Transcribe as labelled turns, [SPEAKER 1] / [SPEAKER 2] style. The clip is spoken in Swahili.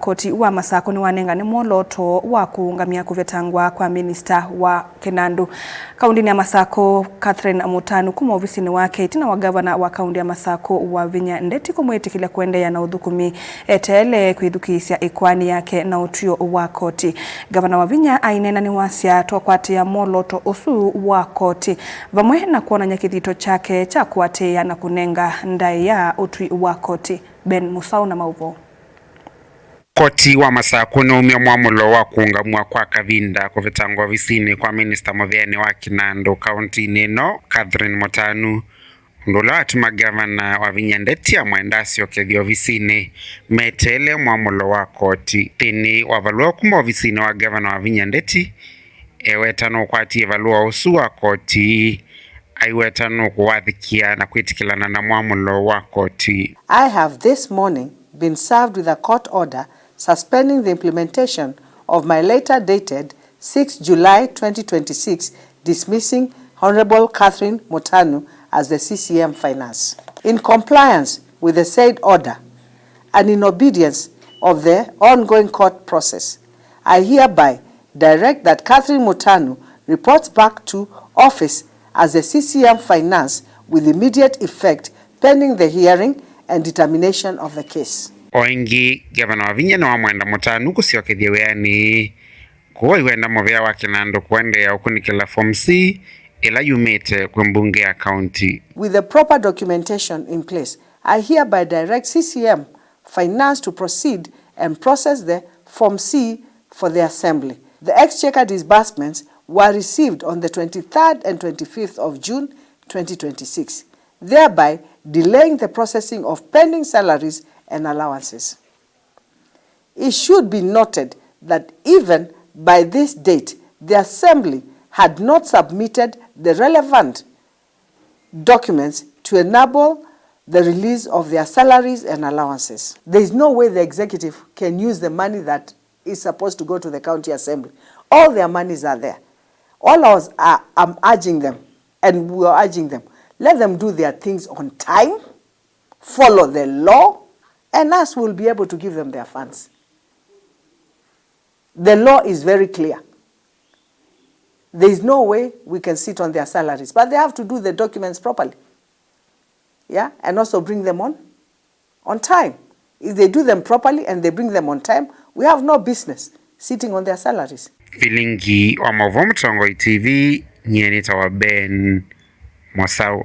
[SPEAKER 1] Koti wa Masaku niwanengane mwolooto wa kuungamya kuvetangwa kwa Minista wa Kinandu. Kaunti ya Masaku Catherine Mutanu kuma ovisini wake itina wa Ngavana wa kaunti ya Masaku Wavinya Ndeti kumwitikile kuendeya na uthukumi eteelete kwithukiiwa ikoani yake na utwio wa Koti. Ngavana Wavinya ainena ni wasya twakwatia mwolooto usu wa Koti vamwe na kuonanya kithito chake cha kuatia na kunenga ndai ya utwio wa Koti. Ben Musau na mauvo.
[SPEAKER 2] Koti wa Masaku niumia Mwamulo wa kuungamya kwa kavinda kuvetangwa ovisini kwa Minista wa Kinandu kaunti nino Catherine Mutanu. Ndula atuma Ngavana Wavinya Ndeti mwenda Asyoke ovisini metele Mwamulo wa Koti tini wa valua kuma ovisini wa Ngavana Wavinya Ndeti ewetano kwati valua usu wa Koti aiwetano kuwathikia na kwitikilana na Mwamulo wa Koti.
[SPEAKER 3] I have this morning been served with a court order suspending the implementation of my later dated 6 July 2026 dismissing Honorable Catherine Mutanu as the CCM Finance. In compliance with the said order and in obedience of the ongoing court process, I hereby direct that Catherine Mutanu reports back to office as the CCM Finance with immediate effect pending the hearing and determination of the case.
[SPEAKER 2] Oingi Ngavana Wavinya na wamwenda Mutanu Asyoke Wiani kuwa iwenda movea wa Kinandu kuendeya ukunikila form C ila yumite kumbunge ya kaunti.
[SPEAKER 3] With the proper documentation in place, I hereby direct CCM Finance to proceed and process the form C for the assembly. The exchequer disbursements were received on the 23rd and 25th of June 2026, thereby delaying the processing of pending salaries and allowances. It should be noted that even by this date, the Assembly had not submitted the relevant documents to enable the release of their salaries and allowances. There is no way the executive can use the money that is supposed to go to the county assembly. All their monies are there. All I'm urging them, and we are urging them, let them do their things on time, follow the law, and us will be able to give them their funds. The law is very clear. There is no way we can sit on their salaries, but they have to do the documents properly. Yeah, and also bring them on time. If they do them properly and they bring them on time, we have no business sitting on their salaries.
[SPEAKER 2] Filingi wa mauvo mtongo TV nyeni tawa Ben Musau.